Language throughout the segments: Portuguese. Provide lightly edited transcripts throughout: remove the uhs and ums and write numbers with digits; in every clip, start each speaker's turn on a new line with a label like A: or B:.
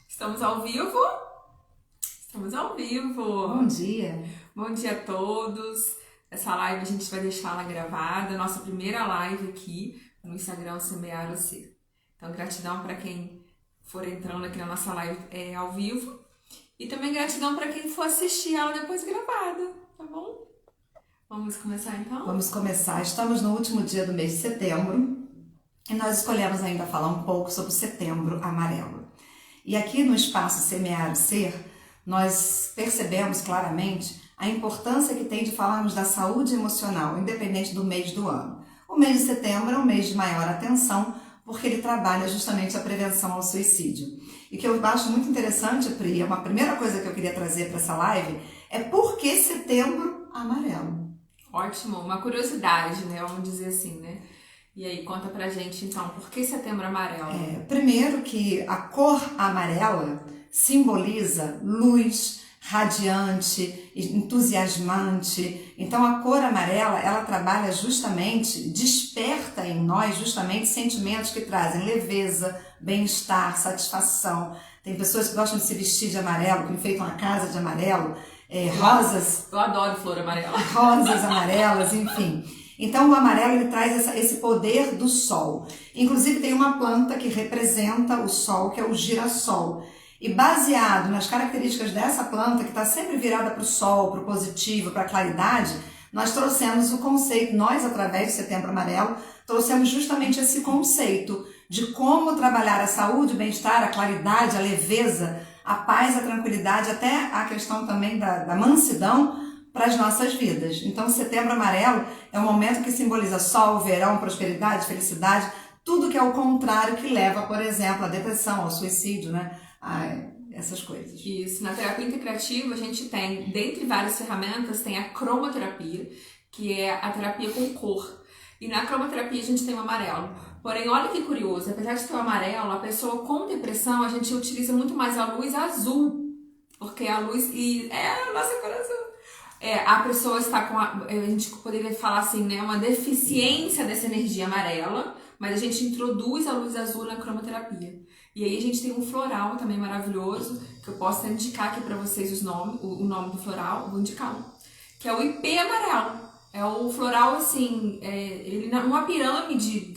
A: Estamos ao vivo? Estamos ao vivo!
B: Bom dia!
A: Bom dia a todos! Essa live a gente vai deixar ela gravada, nossa primeira live aqui no Instagram Semear o Ser. Então, gratidão para quem for entrando aqui na nossa live ao vivo e também gratidão para quem for assistir ela depois gravada, tá bom? Vamos começar então?
B: Vamos começar. Estamos no último dia do mês de setembro e nós escolhemos ainda falar um pouco sobre o Setembro Amarelo. E aqui no espaço Semear o Ser, nós percebemos claramente a importância que tem de falarmos da saúde emocional, independente do mês do ano. O mês de setembro é um mês de maior atenção, porque ele trabalha justamente a prevenção ao suicídio. E que eu acho muito interessante, Pri, uma primeira coisa que eu queria trazer para essa live é por que Setembro Amarelo?
A: Ótimo, uma curiosidade, né? Vamos dizer assim, né? E aí, conta pra gente então, por que Setembro Amarelo?
B: Primeiro que a cor amarela simboliza luz, radiante, entusiasmante. Então a cor amarela, ela trabalha justamente, desperta em nós justamente sentimentos que trazem leveza, bem-estar, satisfação. Tem pessoas que gostam de se vestir de amarelo, que enfeitam a casa de amarelo, rosas.
A: Eu adoro flor amarela.
B: Rosas amarelas, enfim. Então o amarelo ele traz esse poder do sol. Inclusive tem uma planta que representa o sol, que é o girassol. E baseado nas características dessa planta, que está sempre virada para o sol, para o positivo, para a claridade, nós trouxemos o conceito, nós através do Setembro Amarelo, trouxemos justamente esse conceito de como trabalhar a saúde, o bem-estar, a claridade, a leveza, a paz, a tranquilidade, até a questão também da mansidão para as nossas vidas. Então, o Setembro Amarelo é um momento que simboliza sol, verão, prosperidade, felicidade, tudo que é o contrário que leva, por exemplo, à depressão, ao suicídio, né? Essas coisas.
A: Isso, na terapia integrativa a gente tem, dentre várias ferramentas, tem a cromoterapia, que é a terapia com cor. E na cromoterapia a gente tem o amarelo. Porém, olha que curioso, apesar de ter o amarelo, a pessoa com depressão, a gente utiliza muito mais a luz azul, porque a luz é o nosso coração. A pessoa está com a gente poderia falar assim, né, uma deficiência dessa energia amarela, mas a gente introduz a luz azul na cromoterapia. E aí a gente tem um floral também maravilhoso, que eu posso indicar aqui para vocês o nome do floral, vou indicá-lo, que é o IP amarelo. É o floral, assim, ele numa pirâmide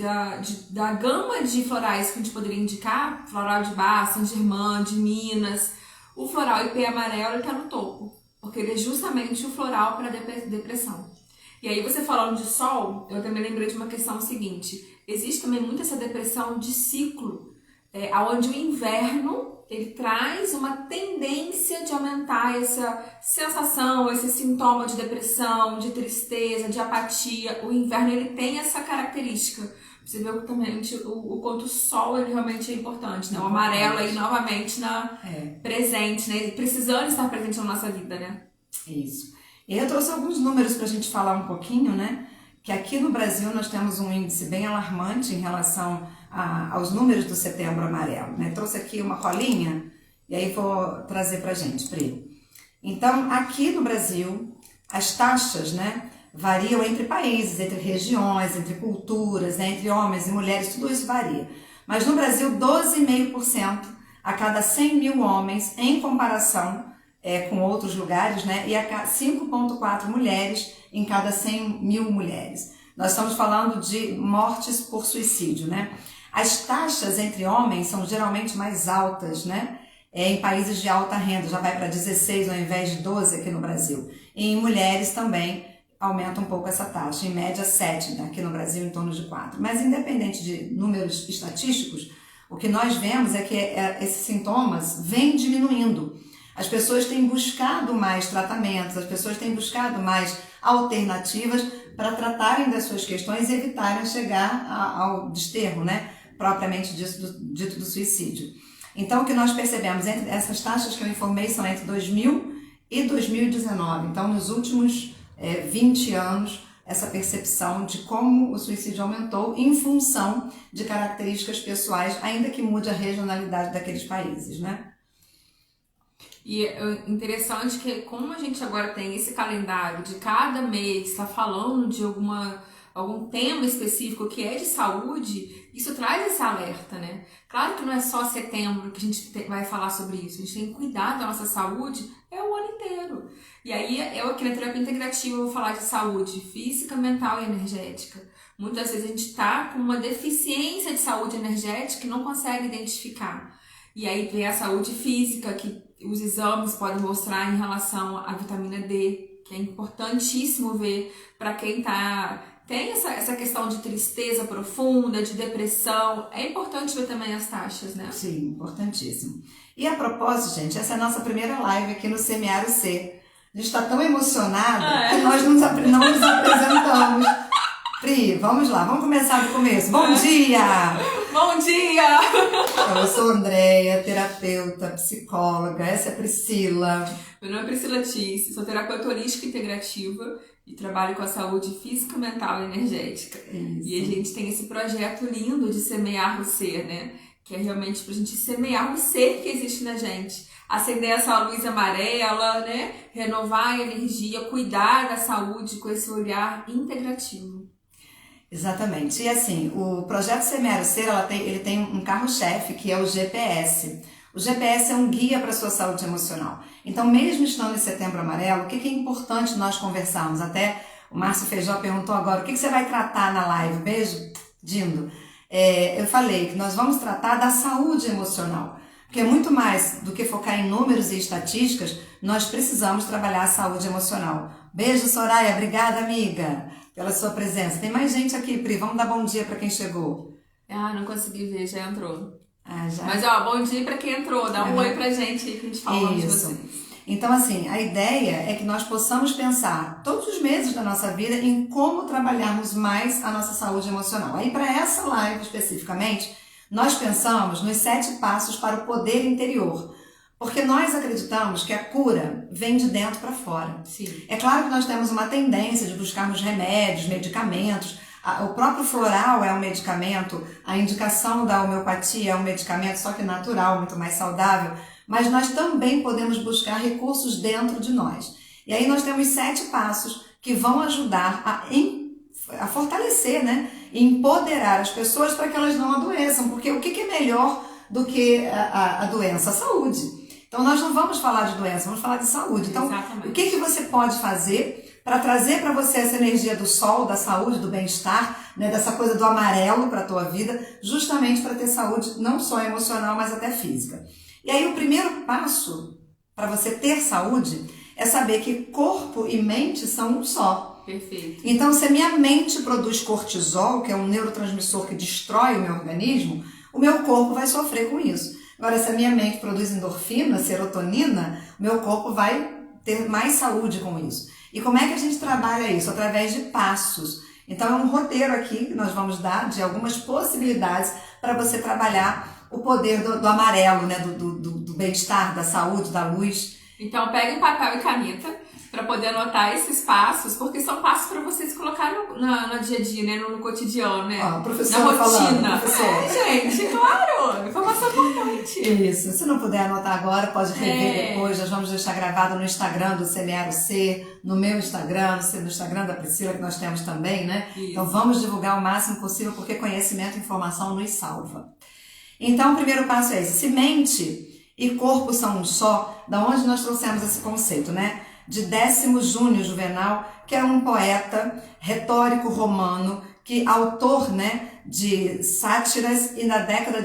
A: da gama de florais que a gente poderia indicar, floral de Bach, Saint-Germain, de Minas, o floral IP amarelo está no topo, porque ele é justamente o floral para depressão. E aí você falando de sol, eu também lembrei de uma questão seguinte, existe também muito essa depressão de ciclo, onde o inverno ele traz uma tendência de aumentar essa sensação, esse sintoma de depressão, de tristeza, de apatia. O inverno ele tem essa característica. Você vê também o quanto o sol ele realmente é importante, né? O amarelo aí novamente presente, né? Precisando estar presente na nossa vida, né?
B: Isso. E eu trouxe alguns números para a gente falar um pouquinho, né? Que aqui no Brasil nós temos um índice bem alarmante em relação aos números do Setembro Amarelo, né? Trouxe aqui uma colinha e aí vou trazer pra gente, Pri. Então, aqui no Brasil, as taxas, né, variam entre países, entre regiões, entre culturas, né, entre homens e mulheres, tudo isso varia. Mas no Brasil, 12,5% a cada 100 mil homens, em comparação com outros lugares, né, e a 5,4 mulheres em cada 100 mil mulheres. Nós estamos falando de mortes por suicídio, né? As taxas entre homens são geralmente mais altas, né? Em países de alta renda, já vai para 16 ao invés de 12 aqui no Brasil. E em mulheres também aumenta um pouco essa taxa, em média 7, né? Aqui no Brasil em torno de 4. Mas independente de números estatísticos, o que nós vemos é que esses sintomas vêm diminuindo. As pessoas têm buscado mais tratamentos, as pessoas têm buscado mais alternativas para tratarem das suas questões e evitarem chegar ao desterro, né? Propriamente dito do suicídio. Então, o que nós percebemos entre essas taxas que eu informei são entre 2000 e 2019. Então, nos últimos 20 anos, essa percepção de como o suicídio aumentou em função de características pessoais, ainda que mude a regionalidade daqueles países, né?
A: E é interessante que como a gente agora tem esse calendário de cada mês está falando de algum tema específico que é de saúde, isso traz esse alerta, né? Claro que não é só setembro que a gente vai falar sobre isso. A gente tem que cuidar da nossa saúde o ano inteiro. E aí, eu aqui na terapia integrativa vou falar de saúde física, mental e energética. Muitas vezes a gente está com uma deficiência de saúde energética e não consegue identificar. E aí vem a saúde física, que os exames podem mostrar em relação à vitamina D, que é importantíssimo ver para quem tem essa questão de tristeza profunda, de depressão. É importante ver também as taxas, né?
B: Sim, importantíssimo. E a propósito, gente, essa é a nossa primeira live aqui no Semear o Ser. A gente está tão emocionada que nós não nos apresentamos. Pri, vamos lá, vamos começar do começo. Bom dia!
A: Bom dia!
B: Eu sou Andréia, terapeuta, psicóloga. Essa é a Priscila.
A: Meu nome é Priscila Tisse, sou terapeuta holística integrativa e trabalho com a saúde física, mental e energética.
B: Isso.
A: E a gente tem esse projeto lindo de semear o ser, né? Que é realmente pra gente semear o ser que existe na gente. Acender essa luz amarela, né? Renovar a energia, cuidar da saúde com esse olhar integrativo.
B: Exatamente. E assim, o projeto Semear o Ser, ele tem um carro-chefe que é o GPS. O GPS é um guia para a sua saúde emocional. Então, mesmo estando em Setembro Amarelo, o que é importante nós conversarmos? Até o Márcio Feijó perguntou agora, o que você vai tratar na live? Beijo, Dindo. Eu falei que nós vamos tratar da saúde emocional. Porque muito mais do que focar em números e estatísticas, nós precisamos trabalhar a saúde emocional. Beijo, Soraya. Obrigada, amiga, pela sua presença. Tem mais gente aqui, Pri. Vamos dar bom dia para quem chegou.
A: Não consegui ver, já entrou.
B: Já?
A: Mas, bom dia para quem entrou. Dá um oi pra gente aí que a gente fala de vocês.
B: Então, assim, a ideia é que nós possamos pensar todos os meses da nossa vida em como trabalharmos mais a nossa saúde emocional. Aí, para essa live especificamente, nós pensamos nos 7 passos para o poder interior. Porque nós acreditamos que a cura vem de dentro para fora.
A: Sim.
B: É claro que nós temos uma tendência de buscarmos remédios, medicamentos. O próprio floral é um medicamento, a indicação da homeopatia é um medicamento, só que natural, muito mais saudável. Mas nós também podemos buscar recursos dentro de nós. E aí nós temos 7 passos que vão ajudar a fortalecer, né? E empoderar as pessoas para que elas não adoeçam. Porque o que é melhor do que a doença? A saúde. Então nós não vamos falar de doença, vamos falar de saúde. Então, exatamente. O que você pode fazer para trazer para você essa energia do sol, da saúde, do bem-estar, né? Dessa coisa do amarelo para a tua vida, justamente para ter saúde não só emocional, mas até física. E aí o primeiro passo para você ter saúde é saber que corpo e mente são um só.
A: Perfeito.
B: Então, se a minha mente produz cortisol, que é um neurotransmissor que destrói o meu organismo, o meu corpo vai sofrer com isso. Agora, se a minha mente produz endorfina, serotonina, o meu corpo vai ter mais saúde com isso. E como é que a gente trabalha isso? Através de passos. Então, é um roteiro aqui que nós vamos dar de algumas possibilidades para você trabalhar o poder do amarelo, né? Do bem-estar, da saúde, da luz.
A: Então, pegue papel e caneta para poder anotar esses passos, porque são passos para vocês colocarem no dia a dia, né? No cotidiano, né?
B: Na rotina.
A: Gente, claro! Informação importante.
B: Isso. Se não puder anotar agora, pode rever depois. Nós vamos deixar gravado no Instagram do Semear o Ser, no meu Instagram, no Instagram da Priscila, que nós temos também, né? Isso. Então vamos divulgar o máximo possível, porque conhecimento e informação nos salva. Então, o primeiro passo é esse. Se mente e corpo são um só, da onde nós trouxemos esse conceito, né? De Décimo Júnior Juvenal, que é um poeta retórico romano, que autor, né, de sátiras e na década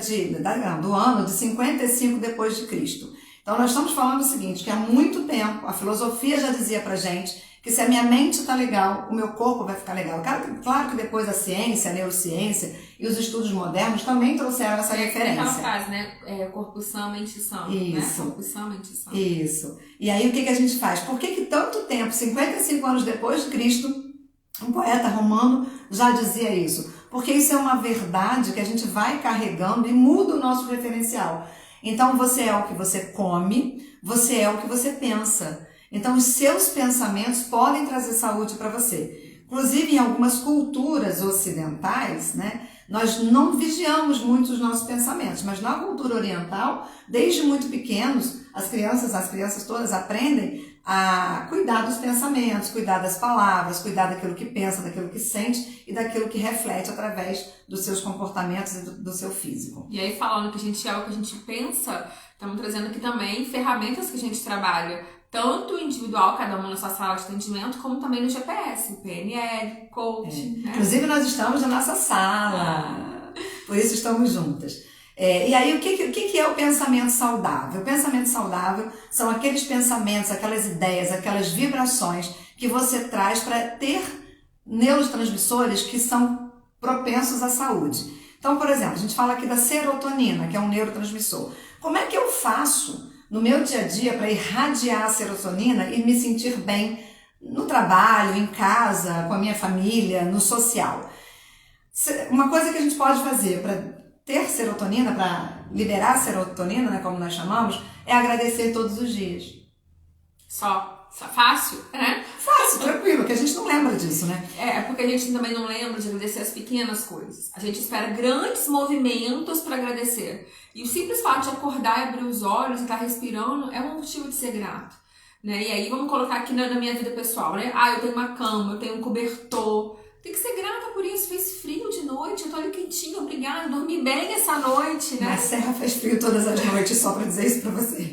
B: do ano de 55 depois de Cristo. Então nós estamos falando o seguinte, que há muito tempo a filosofia já dizia pra gente que se a minha mente está legal, o meu corpo vai ficar legal. Claro que depois a ciência, a neurociência e os estudos modernos também trouxeram essa referência.
A: Aquela frase, né? Corpo são, mente são.
B: Isso.
A: Né? Corpo são, mente são.
B: Isso. E aí o que a gente faz? Por que tanto tempo, 55 anos depois de Cristo, um poeta romano já dizia isso? Porque isso é uma verdade que a gente vai carregando e muda o nosso referencial. Então você é o que você come, você é o que você pensa. Então, os seus pensamentos podem trazer saúde para você. Inclusive, em algumas culturas ocidentais, né, nós não vigiamos muito os nossos pensamentos, mas na cultura oriental, desde muito pequenos, as crianças todas aprendem a cuidar dos pensamentos, cuidar das palavras, cuidar daquilo que pensa, daquilo que sente e daquilo que reflete através dos seus comportamentos e do seu físico.
A: E aí, falando que a gente é o que a gente pensa, estamos trazendo aqui também ferramentas que a gente trabalha, tanto individual, cada uma na sua sala de atendimento, como também no GPS, PNL, coaching. Né?
B: Inclusive, nós estamos na nossa sala, por isso estamos juntas. E aí, o que é o pensamento saudável? O pensamento saudável são aqueles pensamentos, aquelas ideias, aquelas vibrações que você traz para ter neurotransmissores que são propensos à saúde. Então, por exemplo, a gente fala aqui da serotonina, que é um neurotransmissor. Como é que eu faço no meu dia a dia para irradiar a serotonina e me sentir bem no trabalho, em casa, com a minha família, no social? Uma coisa que a gente pode fazer para ter serotonina, para liberar serotonina, né, como nós chamamos, é agradecer todos os dias.
A: Só fácil, né?
B: Fácil, tranquilo, que a gente não lembra disso, né?
A: É porque a gente também não lembra de agradecer as pequenas coisas. A gente espera grandes movimentos para agradecer. E o simples fato de acordar e abrir os olhos e estar respirando é um motivo de ser grato. Né? E aí vamos colocar aqui na minha vida pessoal, né? Eu tenho uma cama, eu tenho um cobertor. Tem que ser grata por isso. Fez frio de noite, eu tô ali quentinha, obrigada, dormi bem essa noite, né?
B: Na Serra faz frio todas as noites, só pra dizer isso pra você.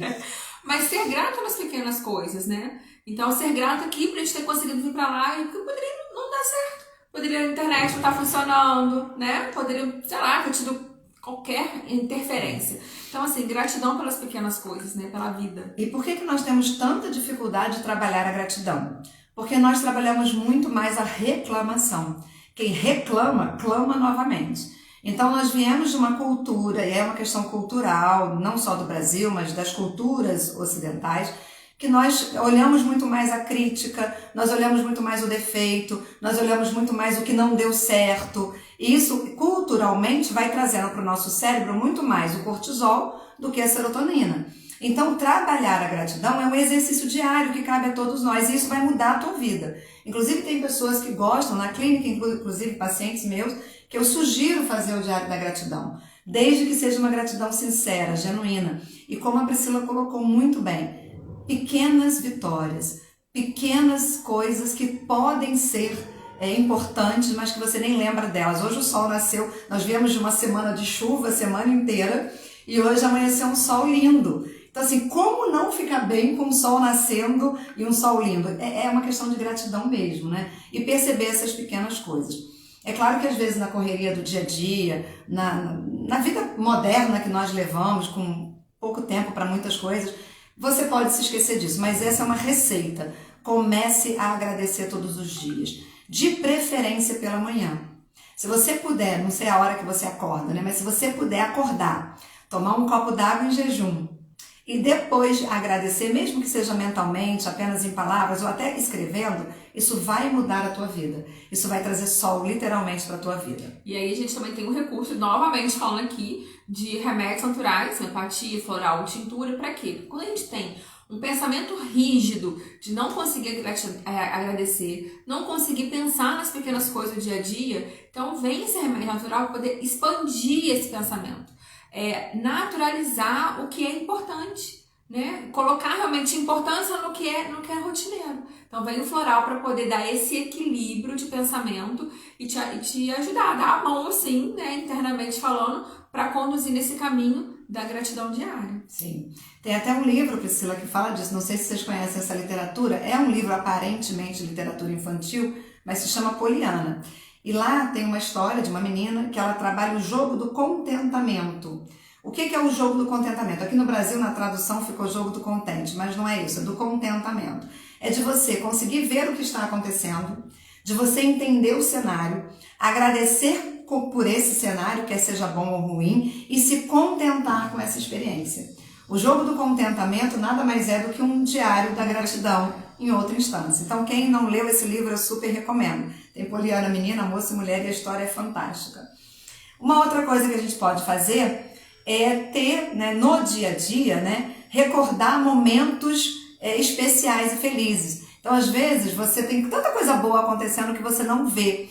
A: Mas ser grata nas pequenas coisas, né? Então, ser grata aqui pra gente ter conseguido vir pra lá, e porque poderia não dar certo. Poderia a internet não estar funcionando, né? Poderia, sei lá, ter tido qualquer interferência. Então, assim, gratidão pelas pequenas coisas, né? Pela vida.
B: E por que nós temos tanta dificuldade de trabalhar a gratidão? Porque nós trabalhamos muito mais a reclamação. Quem reclama, clama novamente. Então nós viemos de uma cultura, e é uma questão cultural, não só do Brasil, mas das culturas ocidentais, que nós olhamos muito mais a crítica, nós olhamos muito mais o defeito, nós olhamos muito mais o que não deu certo. E isso, culturalmente, vai trazendo para o nosso cérebro muito mais o cortisol do que a serotonina. Então, trabalhar a gratidão é um exercício diário que cabe a todos nós e isso vai mudar a tua vida. Inclusive, tem pessoas que gostam, na clínica, inclusive pacientes meus, que eu sugiro fazer o diário da gratidão, desde que seja uma gratidão sincera, genuína. E como a Priscila colocou muito bem, pequenas vitórias, pequenas coisas que podem ser importantes, mas que você nem lembra delas. Hoje o sol nasceu, nós viemos de uma semana de chuva, a semana inteira, e hoje amanheceu um sol lindo. Então, assim, como não ficar bem com o sol nascendo e um sol lindo? É uma questão de gratidão mesmo, né? E perceber essas pequenas coisas. É claro que às vezes na correria do dia a dia, na vida moderna que nós levamos, com pouco tempo para muitas coisas, você pode se esquecer disso, mas essa é uma receita. Comece a agradecer todos os dias, de preferência pela manhã. Se você puder, não sei a hora que você acorda, né? Mas se você puder acordar, tomar um copo d'água em jejum, e depois agradecer, mesmo que seja mentalmente, apenas em palavras ou até escrevendo, isso vai mudar a tua vida. Isso vai trazer sol, literalmente, para a tua vida.
A: E aí a gente também tem um recurso, novamente falando aqui, de remédios naturais, homeopatia, floral, tintura, para quê? Porque quando a gente tem um pensamento rígido de não conseguir agradecer, não conseguir pensar nas pequenas coisas do dia a dia, então vem esse remédio natural para poder expandir esse pensamento. Naturalizar o que é importante, né? Colocar realmente importância no que é rotineiro. Então vem o floral para poder dar esse equilíbrio de pensamento e te ajudar, dar a mão assim, né, internamente falando, para conduzir nesse caminho da gratidão diária.
B: Sim. Tem até um livro, Priscila, que fala disso. Não sei se vocês conhecem essa literatura. É um livro aparentemente literatura infantil, mas se chama Poliana. E lá tem uma história de uma menina que ela trabalha o jogo do contentamento. O que é o jogo do contentamento? Aqui no Brasil, na tradução, ficou jogo do contente, mas não é isso, é do contentamento. É de você conseguir ver o que está acontecendo, de você entender o cenário, agradecer por esse cenário, quer seja bom ou ruim, e se contentar com essa experiência. O jogo do contentamento nada mais é do que um diário da gratidão em outra instância. Então, quem não leu esse livro, eu super recomendo. Tem Poliana, Menina, Moça e Mulher, e a história é fantástica. Uma outra coisa que a gente pode fazer é ter, né, no dia a dia, né, recordar momentos especiais e felizes. Então, às vezes, você tem tanta coisa boa acontecendo que você não vê.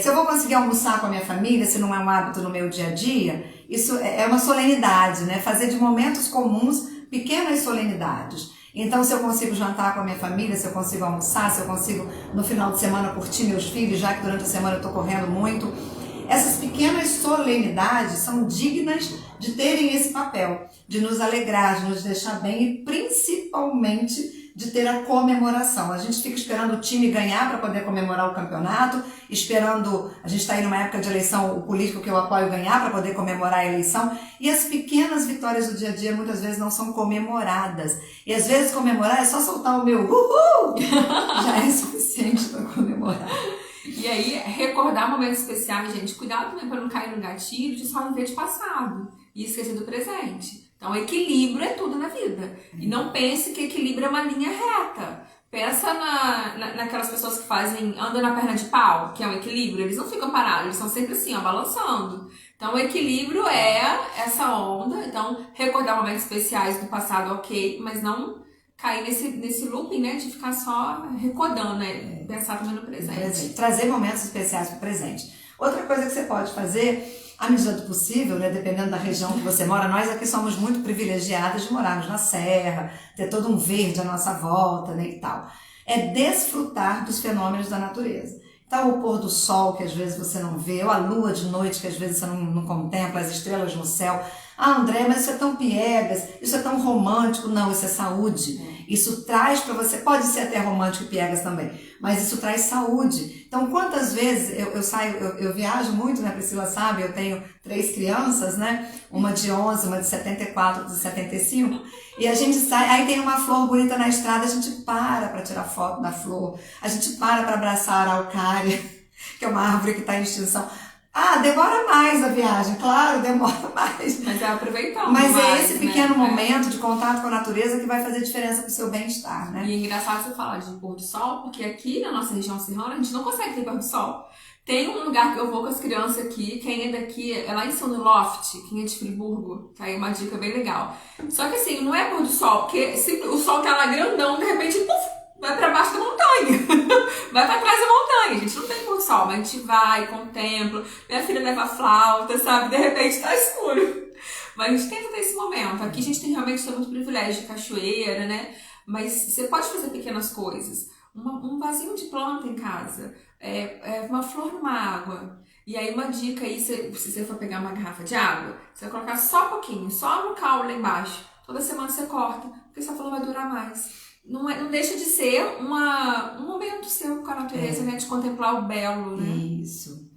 B: Se eu vou conseguir almoçar com a minha família, se não é um hábito no meu dia a dia, isso é uma solenidade, né? Fazer de momentos comuns pequenas solenidades. Então, se eu consigo jantar com a minha família, se eu consigo almoçar, se eu consigo no final de semana curtir meus filhos, já que durante a semana eu estou correndo muito, essas pequenas solenidades são dignas de terem esse papel, de nos alegrar, de nos deixar bem e principalmente de ter a comemoração. A gente fica esperando o time ganhar para poder comemorar o campeonato, esperando, a gente está aí numa época de eleição, o político que eu apoio ganhar para poder comemorar a eleição, e as pequenas vitórias do dia a dia muitas vezes não são comemoradas. E às vezes comemorar é só soltar o meu uhul, já é suficiente para comemorar.
A: E aí, recordar momentos especiais, gente, cuidado também para não cair no gatilho de só viver de passado e esquecer do presente. Então, equilíbrio é tudo na vida. E não pense que equilíbrio é uma linha reta. Pensa naquelas pessoas que andam na perna de pau, que é um equilíbrio, eles não ficam parados, eles estão sempre assim, ó, balançando. Então, o equilíbrio é essa onda. Então, recordar momentos especiais do passado, ok, mas não cair nesse looping, né, de ficar só recordando, né, pensar também no presente.
B: Trazer momentos especiais para o presente. Outra coisa que você pode fazer, à medida do possível, né, dependendo da região que você mora, nós aqui somos muito privilegiadas de morarmos na serra, ter todo um verde à nossa volta, né, e tal. É desfrutar dos fenômenos da natureza. Então, o pôr do sol, que às vezes você não vê, ou a lua de noite, que às vezes você não contempla, as estrelas no céu. Ah, André, mas isso é tão piegas, isso é tão romântico. Não, isso é saúde. Isso traz para você, pode ser até romântico e piegas também, mas isso traz saúde. Então, quantas vezes eu viajo muito, né, Priscila sabe, eu tenho 3 crianças, né, uma de 11, uma de 74, outra de 75, e a gente sai, aí tem uma flor bonita na estrada, a gente para tirar foto da flor, a gente para abraçar a araucária, que é uma árvore que está em extinção. Ah, demora mais a viagem, claro, demora mais.
A: Mas é aproveitando.
B: Mas é esse pequeno momento de contato com a natureza que vai fazer diferença pro seu bem-estar, né?
A: E é engraçado você falar de pôr do sol, porque aqui na nossa região serrana a gente não consegue ter pôr do sol. Tem um lugar que eu vou com as crianças aqui, quem é daqui, é lá em São Loft, quem é de Friburgo, tá aí uma dica bem legal. Só que assim, não é pôr do sol, porque se o sol tá lá grandão, de repente, puf, vai pra baixo da montanha, vai pra trás da montanha, a gente não tem pôr do sol, mas a gente vai, contempla, minha filha leva a flauta, sabe, de repente tá escuro. Mas a gente tenta ter esse momento, aqui a gente realmente tem muito privilégio de cachoeira, né, mas você pode fazer pequenas coisas, um vasinho de planta em casa, uma flor numa água. E aí uma dica aí, se você for pegar uma garrafa de água, você vai colocar só um pouquinho, só no caule lá embaixo, toda semana você corta, porque essa flor vai durar mais. Não deixa de ser um momento seu com a natureza, né? De contemplar o belo, né?
B: Isso.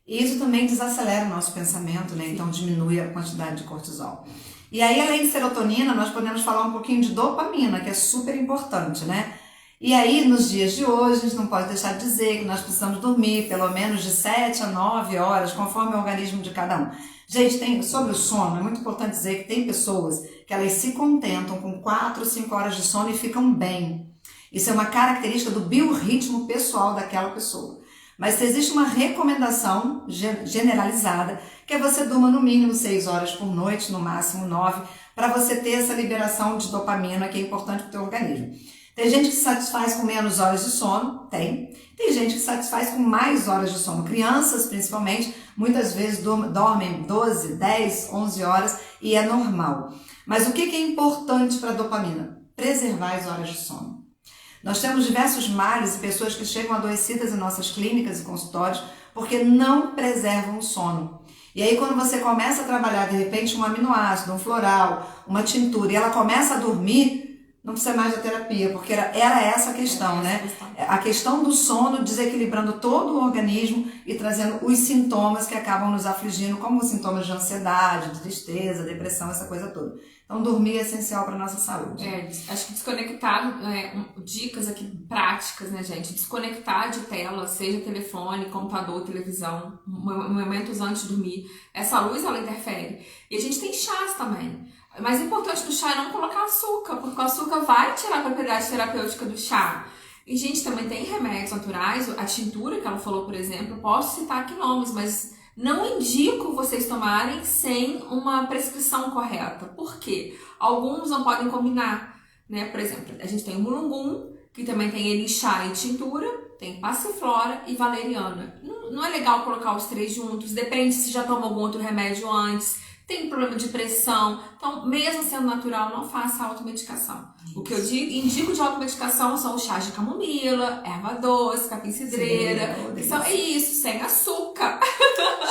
B: Isso também desacelera o nosso pensamento, né? Então diminui a quantidade de cortisol. E aí, além de serotonina, nós podemos falar um pouquinho de dopamina, que é super importante, né? E aí, nos dias de hoje, a gente não pode deixar de dizer que nós precisamos dormir pelo menos de 7 a 9 horas, conforme o organismo de cada um. Gente, sobre o sono, é muito importante dizer que tem pessoas que elas se contentam com 4 ou 5 horas de sono e ficam bem. Isso é uma característica do biorritmo pessoal daquela pessoa. Mas existe uma recomendação generalizada, que é você durma no mínimo 6 horas por noite, no máximo 9, para você ter essa liberação de dopamina que é importante para o teu organismo. Tem gente que se satisfaz com menos horas de sono, tem gente que se satisfaz com mais horas de sono. Crianças, principalmente, muitas vezes dormem 12, 10, 11 horas e é normal. Mas o que é importante para a dopamina? Preservar as horas de sono. Nós temos diversos males e pessoas que chegam adoecidas em nossas clínicas e consultórios porque não preservam o sono. E aí quando você começa a trabalhar de repente um aminoácido, um floral, uma tintura e ela começa a dormir, não precisa mais da terapia, porque era essa a questão, né? A questão do sono desequilibrando todo o organismo e trazendo os sintomas que acabam nos afligindo, como os sintomas de ansiedade, de tristeza, depressão, essa coisa toda. Então, dormir é essencial para a nossa saúde.
A: Acho que desconectar, dicas aqui práticas, né, gente? Desconectar de tela, seja telefone, computador, televisão, momentos antes de dormir. Essa luz, ela interfere. E a gente tem chás também. O mais importante do chá é não colocar açúcar, porque o açúcar vai tirar a propriedade terapêutica do chá. E, gente, também tem remédios naturais, a tintura que ela falou, por exemplo, posso citar aqui nomes, mas não indico vocês tomarem sem uma prescrição correta. Por quê? Alguns não podem combinar, né? Por exemplo, a gente tem o mulungum, que também tem ele em chá e tintura, tem passiflora e valeriana. Não é legal colocar os 3 juntos, depende se já tomou algum outro remédio antes. tem problema de pressão. Então, mesmo sendo natural, não faça automedicação. O que eu indico de automedicação são os chás de camomila, erva doce, capim-cidreira. É isso, sem açúcar.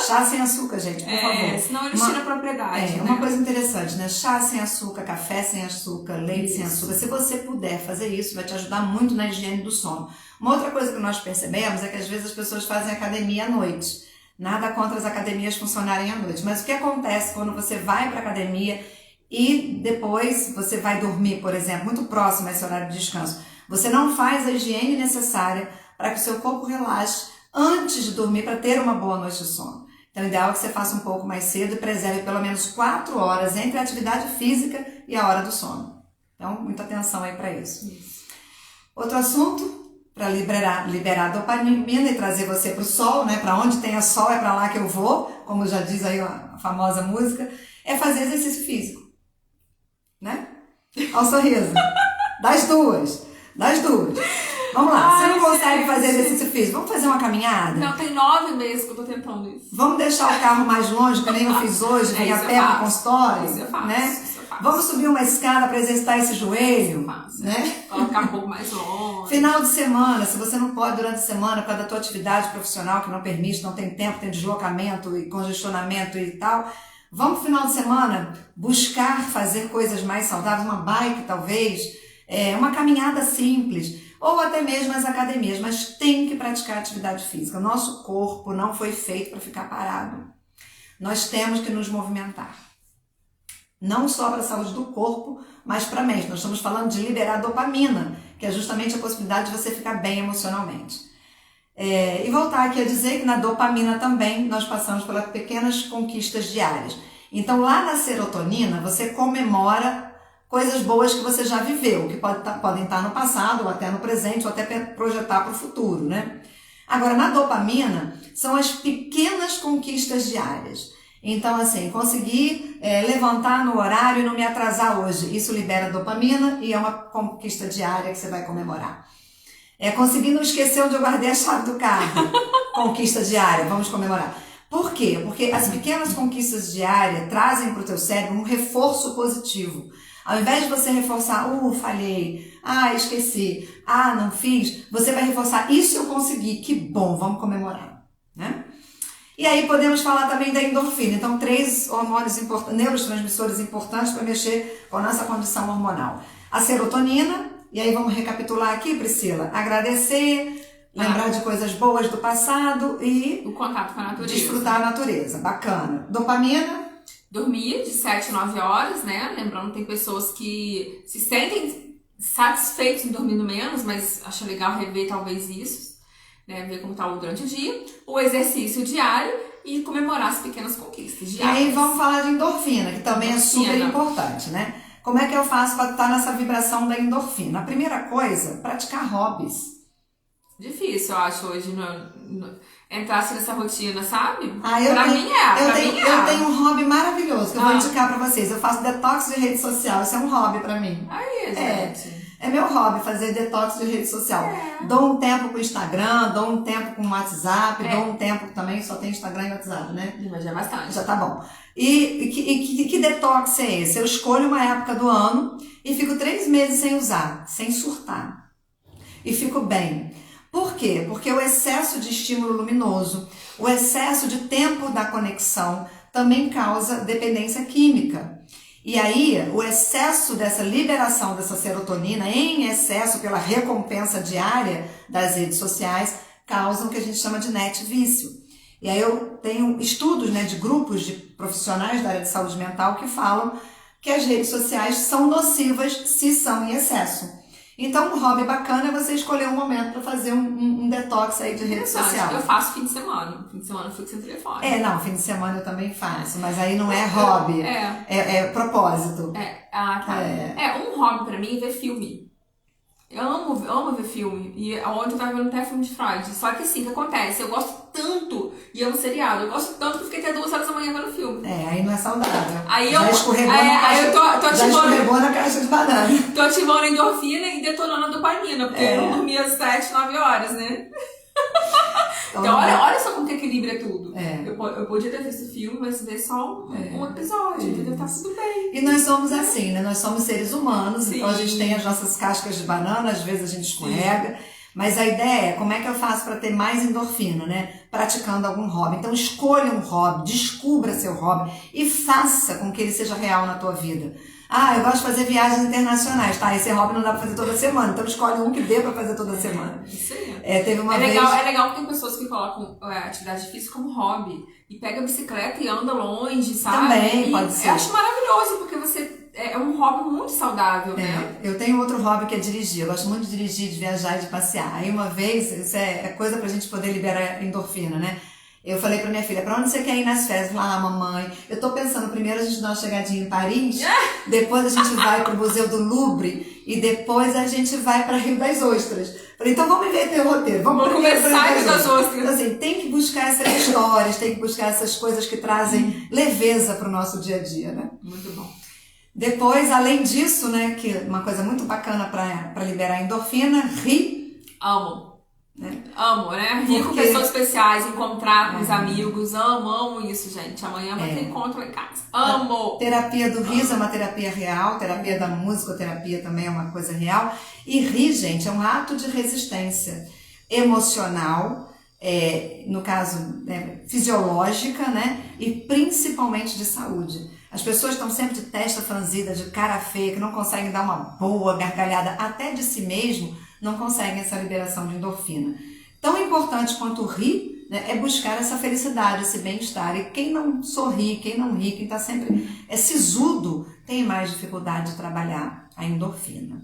B: Chá sem açúcar, gente, por favor.
A: Senão eles tiram a propriedade. Né?
B: Uma coisa interessante, né? Chá sem açúcar, café sem açúcar, leite sem açúcar. Se você puder fazer isso, vai te ajudar muito na higiene do sono. Uma outra coisa que nós percebemos é que às vezes as pessoas fazem academia à noite. Nada contra as academias funcionarem à noite. Mas o que acontece quando você vai para a academia e depois você vai dormir, por exemplo, muito próximo a esse horário de descanso? Você não faz a higiene necessária para que o seu corpo relaxe antes de dormir para ter uma boa noite de sono. Então, o ideal é que você faça um pouco mais cedo e preserve pelo menos 4 horas entre a atividade física e a hora do sono. Então, muita atenção aí para isso. Outro assunto, para liberar dopamina e trazer você para o sol, né? Para onde tem sol é para lá que eu vou, como já diz aí a famosa música, é fazer exercício físico, né? Olha o sorriso. Das duas. Vamos lá, você não consegue fazer exercício físico, vamos fazer uma caminhada?
A: Não, tem 9 meses que eu tô tentando isso.
B: Vamos deixar o carro mais longe, que nem eu fiz hoje, vir a pé pro consultório?
A: Isso eu faço,
B: né?
A: isso eu faço.
B: Vamos subir uma escada para exercitar esse joelho?
A: Isso eu faço.
B: Né?
A: Colocar um pouco mais longe.
B: Final de semana, se você não pode durante a semana por causa da tua atividade profissional que não permite, não tem tempo, tem deslocamento e congestionamento e tal, vamos pro final de semana buscar fazer coisas mais saudáveis, uma bike talvez, uma caminhada simples, ou até mesmo as academias, mas tem que praticar atividade física. O nosso corpo não foi feito para ficar parado. Nós temos que nos movimentar. Não só para a saúde do corpo, mas para a mente. Nós estamos falando de liberar dopamina, que é justamente a possibilidade de você ficar bem emocionalmente. E voltar aqui a dizer que na dopamina também nós passamos pelas pequenas conquistas diárias. Então lá na serotonina você comemora coisas boas que você já viveu, que podem estar no passado, ou até no presente, ou até projetar para o futuro, né? Agora, na dopamina, são as pequenas conquistas diárias. Então, assim, conseguir levantar no horário e não me atrasar hoje, isso libera dopamina e é uma conquista diária que você vai comemorar. Conseguir não esquecer onde eu guardei a chave do carro, conquista diária, vamos comemorar. Por quê? Porque as pequenas conquistas diárias trazem para o teu cérebro um reforço positivo. Ao invés de você reforçar, falhei, esqueci, não fiz, você vai reforçar, isso eu consegui, que bom, vamos comemorar, né? E aí podemos falar também da endorfina. Então, 3 hormônios neurotransmissores importantes para mexer com a nossa condição hormonal. A serotonina, e aí vamos recapitular aqui, Priscila, agradecer, lembrar de coisas boas do passado e
A: o contato com a natureza.
B: Desfrutar a natureza, bacana. Dopamina.
A: Dormir de 7 a 9 horas, né? Lembrando, tem pessoas que se sentem satisfeitos em dormindo menos, mas acha legal rever talvez isso, né? Ver como tá durante o dia. O exercício diário e comemorar as pequenas conquistas diárias.
B: E aí vamos falar de endorfina, que também é super importante, né? Como é que eu faço para estar nessa vibração da endorfina? A primeira coisa, praticar hobbies.
A: Difícil, eu acho, hoje entrasse nessa rotina, sabe?
B: Eu tenho um hobby maravilhoso que eu vou indicar pra vocês. Eu faço detox de rede social. Isso é um hobby pra mim.
A: Aí, gente.
B: É meu hobby fazer detox de rede social. Dou um tempo com o Instagram, dou um tempo com o WhatsApp, dou um tempo também, só tem Instagram e WhatsApp, né?
A: Mas já é bastante.
B: Já tá bom. E que detox é esse? Eu escolho uma época do ano e fico 3 meses sem usar, sem surtar. E fico bem. Por quê? Porque o excesso de estímulo luminoso, o excesso de tempo da conexão também causa dependência química. E aí, o excesso dessa liberação dessa serotonina, em excesso pela recompensa diária das redes sociais, causam o que a gente chama de net vício. E aí eu tenho estudos, né, de grupos de profissionais da área de saúde mental que falam que as redes sociais são nocivas se são em excesso. Então, um hobby bacana é você escolher um momento para fazer um detox aí de rede social.
A: Eu faço fim de semana. Fim de semana eu fico sem telefone.
B: Não, fim de semana eu também faço, mas aí não é hobby, é propósito.
A: Um hobby pra mim é ver filme. Eu amo ver filme. E ontem eu tava vendo até filme de Freud. Só que assim, o que acontece? Eu gosto tanto, e amo seriado, eu gosto tanto que eu fiquei até 2 horas da manhã vendo filme.
B: Aí não é saudável.
A: Aí
B: já escorregou na caixa de banana.
A: Tô ativando a endorfina e detonando a dopamina, porque eu não dormia às 7, 9 horas, né? Então, olha só como que equilibra tudo.
B: É.
A: Eu podia ter visto o filme, mas ver só um episódio, entendeu? Tá tudo bem.
B: E nós somos assim, né? Nós somos seres humanos,
A: Sim.
B: Então a gente tem as nossas cascas de banana, às vezes a gente escorrega. Mas a ideia é como é que eu faço para ter mais endorfina, né? Praticando algum hobby. Então escolha um hobby, descubra seu hobby e faça com que ele seja real na tua vida. Eu gosto de fazer viagens internacionais, tá? Esse hobby não dá pra fazer toda semana, então escolhe um que dê pra fazer toda semana.
A: Isso aí.
B: Teve uma vez...
A: É legal que tem pessoas que colocam atividade física como hobby e pega a bicicleta e anda longe, sabe?
B: Também pode ser.
A: Eu acho maravilhoso, porque é um hobby muito saudável, né?
B: Eu tenho outro hobby que é dirigir. Eu gosto muito de dirigir, de viajar e de passear. Aí uma vez, isso é coisa pra gente poder liberar endorfina, né? Eu falei pra minha filha, pra onde você quer ir nas férias? Ela falou, mamãe, eu tô pensando, primeiro a gente dá uma chegadinha em Paris, depois a gente vai pro Museu do Louvre e depois a gente vai pra Rio das Ostras. Falei, então vamos inverter o roteiro, vamos
A: começar Rio das Ostras.
B: Então assim, tem que buscar essas histórias, tem que buscar essas coisas que trazem leveza pro nosso dia a dia, né?
A: Muito bom.
B: Depois, além disso, né, que uma coisa muito bacana pra liberar endorfina, rir.
A: Amo, né? Rir com pessoas especiais, encontrar com os amigos. Amo isso, gente. Amanhã vai ter encontro lá em casa. Amo!
B: A terapia do riso é uma terapia real, terapia da musicoterapia também é uma coisa real. E rir, gente, é um ato de resistência emocional, no caso, fisiológica, né? E principalmente de saúde. As pessoas estão sempre de testa franzida, de cara feia, que não conseguem dar uma boa gargalhada até de si mesmo, não conseguem essa liberação de endorfina. Tão importante quanto rir, né, é buscar essa felicidade, esse bem-estar. E quem não sorri, quem não ri, quem está sempre sisudo, tem mais dificuldade de trabalhar a endorfina.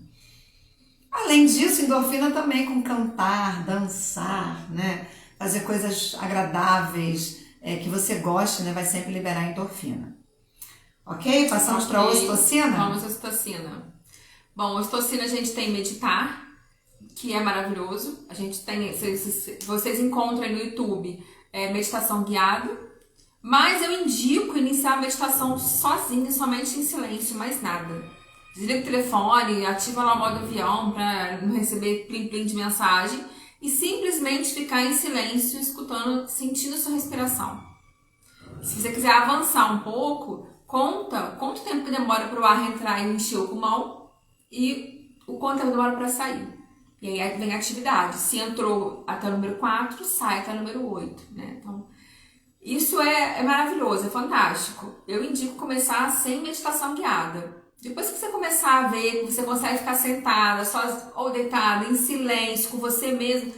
B: Além disso, endorfina também com cantar, dançar, né, fazer coisas agradáveis, que você goste, né, vai sempre liberar endorfina. Ok? Passamos para a ocitocina?
A: Vamos à ocitocina. Bom, a ocitocina a gente tem meditar, que é maravilhoso. A gente tem, vocês encontram aí no YouTube meditação guiada, mas eu indico iniciar a meditação sozinho, somente em silêncio, mais nada. Desliga o telefone, ativa lá o modo avião para não receber plim-plim de mensagem e simplesmente ficar em silêncio, escutando, sentindo a sua respiração. Se você quiser avançar um pouco, conta quanto tempo que demora para o ar entrar e encher o pulmão e o quanto tempo demora para sair. E aí vem a atividade. Se entrou até o número 4, sai até o número 8. Né? Então, isso é maravilhoso, é fantástico. Eu indico começar sem meditação guiada. Depois que você começar a ver que você consegue ficar sentada, ou deitada, em silêncio, com você mesmo,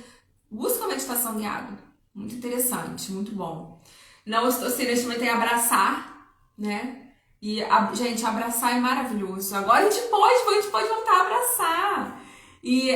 A: busca uma meditação guiada. Muito interessante, muito bom. Na ocitocina a gente também tem abraçar, né? E, gente, abraçar é maravilhoso. Agora a gente pode voltar a abraçar. E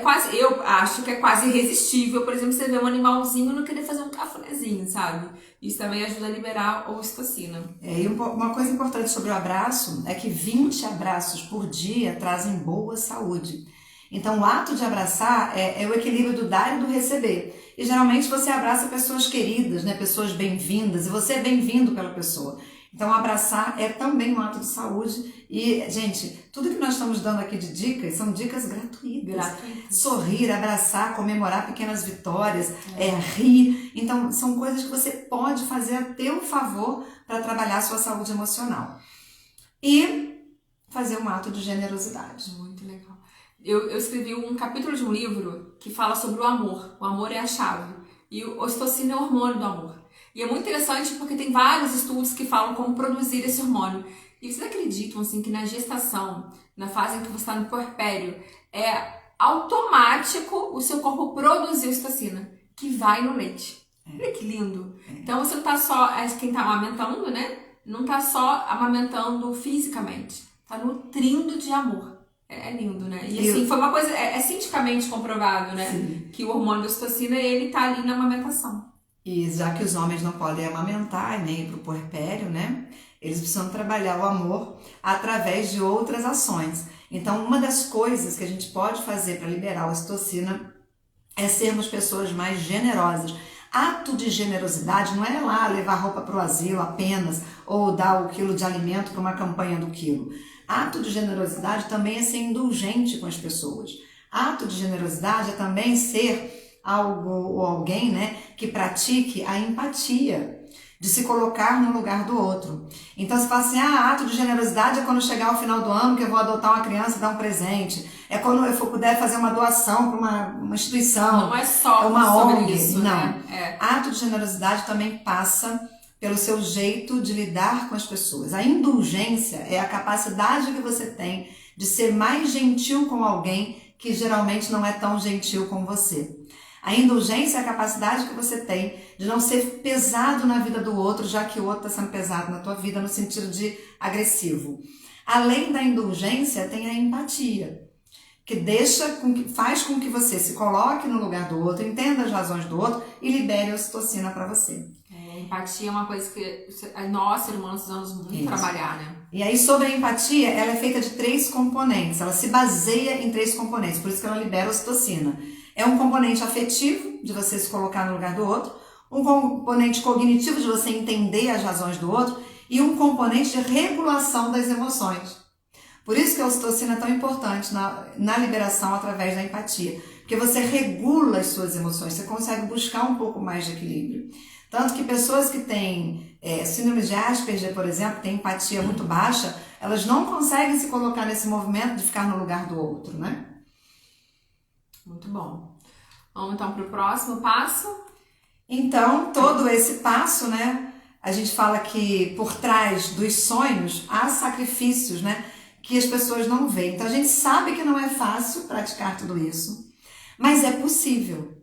A: quase, eu acho que é quase irresistível, por exemplo, você ver um animalzinho e não querer fazer um cafunézinho, sabe? Isso também ajuda a liberar a ocitocina.
B: E uma coisa importante sobre o abraço é que 20 abraços por dia trazem boa saúde. Então, o ato de abraçar é o equilíbrio do dar e do receber. E geralmente você abraça pessoas queridas, né? Pessoas bem-vindas, e você é bem-vindo pela pessoa. Então, abraçar é também um ato de saúde. E, gente, tudo que nós estamos dando aqui de dicas são dicas gratuitas. Sorrir, abraçar, comemorar pequenas vitórias, rir. Então, são coisas que você pode fazer a teu favor para trabalhar a sua saúde emocional. E fazer um ato de generosidade.
A: Muito legal. Eu escrevi um capítulo de um livro que fala sobre o amor. O amor é a chave. E o ocitocina é o hormônio do amor. E é muito interessante porque tem vários estudos que falam como produzir esse hormônio. E vocês acreditam assim, que na gestação, na fase em que você está no puerpério, é automático o seu corpo produzir ocitocina, que vai no leite. Olha que lindo. Então você não está só, quem está amamentando, né? Não está só amamentando fisicamente. Está nutrindo de amor. É lindo, né? E assim, foi uma coisa, cientificamente comprovado, né? Sim. Que o hormônio da ocitocina, ele tá ali na amamentação.
B: E já que os homens não podem amamentar nem ir pro puerpério, né? Eles precisam trabalhar o amor através de outras ações. Então, uma das coisas que a gente pode fazer para liberar a ocitocina é sermos pessoas mais generosas. Ato de generosidade não é lá levar roupa para o asilo apenas ou dar o quilo de alimento para uma campanha do quilo. Ato de generosidade também é ser indulgente com as pessoas. Ato de generosidade é também ser algo ou alguém, né, que pratique a empatia, de se colocar no lugar do outro. Então você fala assim, ato de generosidade é quando chegar ao final do ano que eu vou adotar uma criança e dar um presente. É quando eu for puder fazer uma doação para uma instituição.
A: Não é só
B: uma
A: sobre
B: ONG.
A: isso,
B: não.
A: né?
B: Ato de generosidade também passa pelo seu jeito de lidar com as pessoas. A indulgência é a capacidade que você tem de ser mais gentil com alguém que geralmente não é tão gentil com você. A indulgência é a capacidade que você tem de não ser pesado na vida do outro, já que o outro está sendo pesado na tua vida, no sentido de agressivo. Além da indulgência, tem a empatia, que faz com que você se coloque no lugar do outro, entenda as razões do outro e libere a ocitocina para você.
A: A empatia é uma coisa que nós, seres humanos, precisamos muito trabalhar, né?
B: E aí, sobre a empatia, ela é feita de 3 componentes. Ela se baseia em 3 componentes, por isso que ela libera a ocitocina. É um componente afetivo, de você se colocar no lugar do outro, um componente cognitivo, de você entender as razões do outro, e um componente de regulação das emoções. Por isso que a ocitocina é tão importante na liberação através da empatia, porque você regula as suas emoções, você consegue buscar um pouco mais de equilíbrio. Tanto que pessoas que têm síndrome de Asperger, por exemplo, têm empatia muito baixa, elas não conseguem se colocar nesse movimento de ficar no lugar do outro, né?
A: Muito bom. Vamos então para o próximo passo.
B: Então, todo esse passo, né? A gente fala que por trás dos sonhos há sacrifícios, né? Que as pessoas não veem. Então, a gente sabe que não é fácil praticar tudo isso, mas é possível.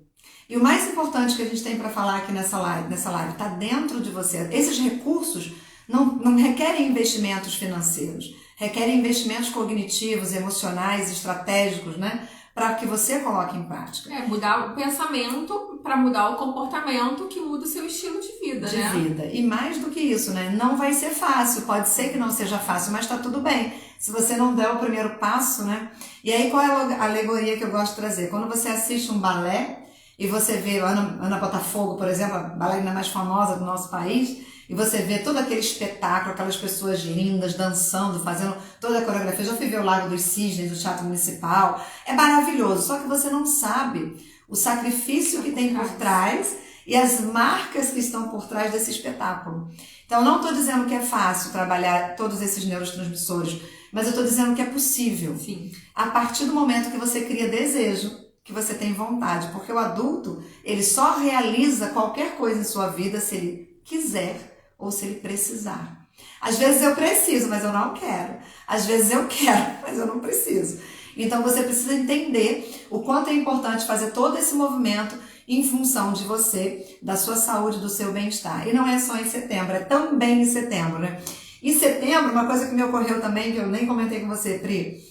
B: E o mais importante que a gente tem para falar aqui nessa live está dentro de você. Esses recursos não requerem investimentos financeiros, requerem investimentos cognitivos, emocionais, estratégicos, né? Para que você coloque em prática.
A: Mudar o pensamento para mudar o comportamento que muda o seu estilo de vida, né?
B: De vida. E mais do que isso, né? Não vai ser fácil, pode ser que não seja fácil, mas tá tudo bem. Se você não der o primeiro passo, né? E aí qual é a alegoria que eu gosto de trazer? Quando você assiste um balé e você vê Ana Botafogo, por exemplo, a bailarina mais famosa do nosso país, e você vê todo aquele espetáculo, aquelas pessoas lindas dançando, fazendo toda a coreografia. Eu já fui ver o Lago dos Cisnes, do Teatro Municipal. É maravilhoso, só que você não sabe o sacrifício que tem por trás e as marcas que estão por trás desse espetáculo. Então, não estou dizendo que é fácil trabalhar todos esses neurotransmissores, mas eu estou dizendo que é possível.
A: Sim.
B: A partir do momento que você cria desejo, que você tem vontade. Porque o adulto, ele só realiza qualquer coisa em sua vida se ele quiser ou se ele precisar. Às vezes eu preciso, mas eu não quero. Às vezes eu quero, mas eu não preciso. Então você precisa entender o quanto é importante fazer todo esse movimento em função de você, da sua saúde, do seu bem-estar. E não é só em setembro, é também em setembro, né? Em setembro, uma coisa que me ocorreu também, que eu nem comentei com você, Pri,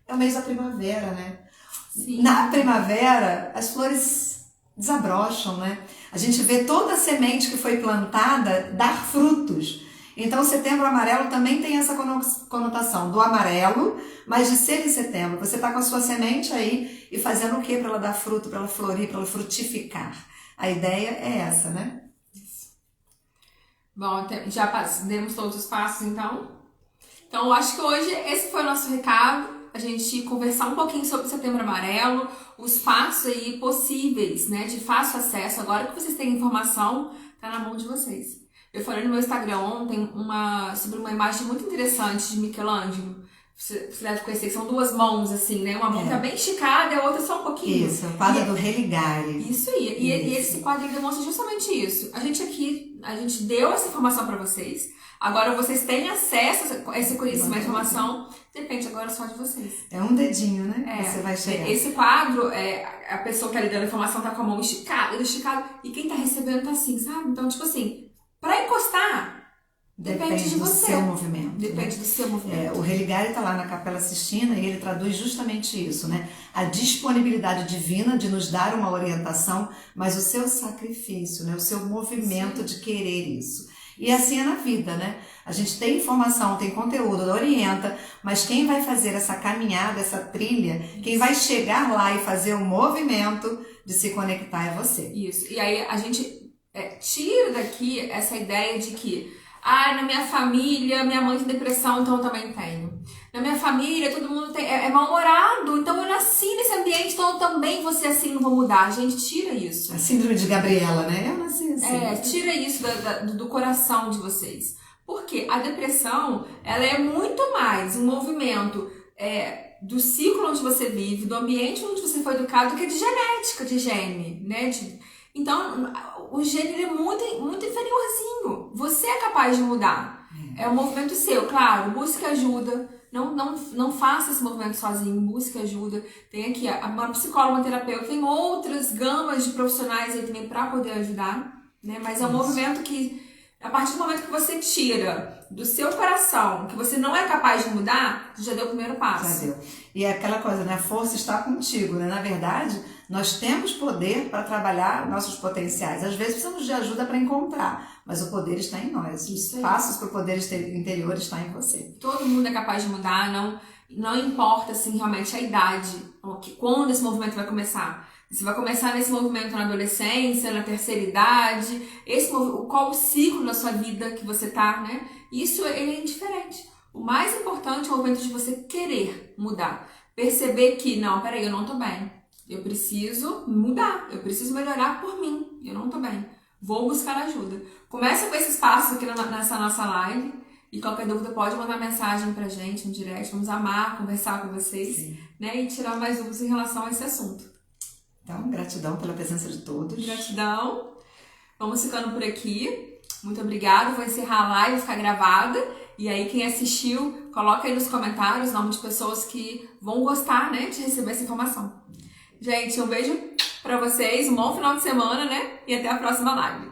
B: é o mês da primavera, né?
A: Sim.
B: Na primavera, as flores desabrocham, né? A gente vê toda a semente que foi plantada dar frutos. Então, setembro amarelo também tem essa conotação do amarelo, mas de ser em setembro. Você está com a sua semente aí e fazendo o quê para ela dar fruto, para ela florir, para ela frutificar? A ideia é essa, né?
A: Isso. Bom, já demos todos os passos, então. Então, eu acho que hoje esse foi o nosso recado. A gente conversar um pouquinho sobre o Setembro Amarelo, os passos aí possíveis, né, de fácil acesso. Agora que vocês têm informação, tá na mão de vocês. Eu falei no meu Instagram ontem sobre uma imagem muito interessante de Michelangelo. Você deve conhecer, são 2 mãos, assim, né? Uma mão tá bem esticada e a outra só um pouquinho.
B: Isso, o quadro do Religare.
A: Isso aí. E esse quadro demonstra justamente isso. A gente deu essa informação para vocês. Agora vocês têm acesso a esse conhecimento, a informação. Depende agora só de vocês.
B: É um dedinho, né? Você vai chegar.
A: Esse quadro, a pessoa que tá lhe dando a informação tá com a mão esticada, e quem tá recebendo tá assim, sabe? Então, tipo assim, pra encostar, depende de você.
B: Do seu movimento.
A: Depende do seu movimento.
B: O Religare está lá na Capela Sistina e ele traduz justamente isso, né? A disponibilidade divina de nos dar uma orientação, mas o seu sacrifício, né? O seu movimento de querer isso. E assim é na vida, né? A gente tem informação, tem conteúdo, orienta, mas quem vai fazer essa caminhada, essa trilha, quem vai chegar lá e fazer o movimento de se conectar é você.
A: Isso. E aí a gente tira daqui essa ideia de que na minha família, minha mãe tem depressão, então eu também tenho. Na minha família, todo mundo é mal-humorado, então eu nasci nesse ambiente, então eu também vou ser assim, não vou mudar. Gente, tira isso.
B: A síndrome de Gabriela, né? Eu nasci assim.
A: Tira isso do coração de vocês. Porque a depressão, ela é muito mais um movimento do ciclo onde você vive, do ambiente onde você foi educado, do que de genética, de gene, né? Então, o gene ele é muito, muito inferiorzinho. Você é capaz de mudar. É um movimento seu, claro, busque ajuda. Não faça esse movimento sozinho, busque ajuda. Tem aqui uma psicóloga, uma terapeuta, tem outras gamas de profissionais aí também para poder ajudar, né? Mas é um movimento que, a partir do momento que você tira do seu coração, que você não é capaz de mudar, você já deu o primeiro passo.
B: Já deu. E é aquela coisa, né? A força está contigo, né? Na verdade, nós temos poder para trabalhar nossos potenciais. Às vezes precisamos de ajuda para encontrar, mas o poder está em nós. Os passos para o poder interior estão em você.
A: Todo mundo é capaz de mudar, não importa assim, realmente a idade, quando esse movimento vai começar. Você vai começar nesse movimento na adolescência, na terceira idade, qual o ciclo da sua vida que você tá, né? Isso ele é indiferente. O mais importante é o momento de você querer mudar. Perceber que, não, peraí, eu não tô bem. Eu preciso mudar, eu preciso melhorar por mim. Eu não tô bem. Vou buscar ajuda. Começa com esses passos aqui nessa nossa live. E qualquer dúvida pode mandar mensagem pra gente no direct. Vamos amar conversar com vocês, né? E tirar mais dúvidas em relação a esse assunto.
B: Então, gratidão pela presença de todos.
A: Gratidão. Vamos ficando por aqui. Muito obrigada. Vou encerrar a live, ficar gravada. E aí, quem assistiu, coloca aí nos comentários o nome de pessoas que vão gostar, né, de receber essa informação. Gente, um beijo pra vocês. Um bom final de semana, né? E até a próxima live.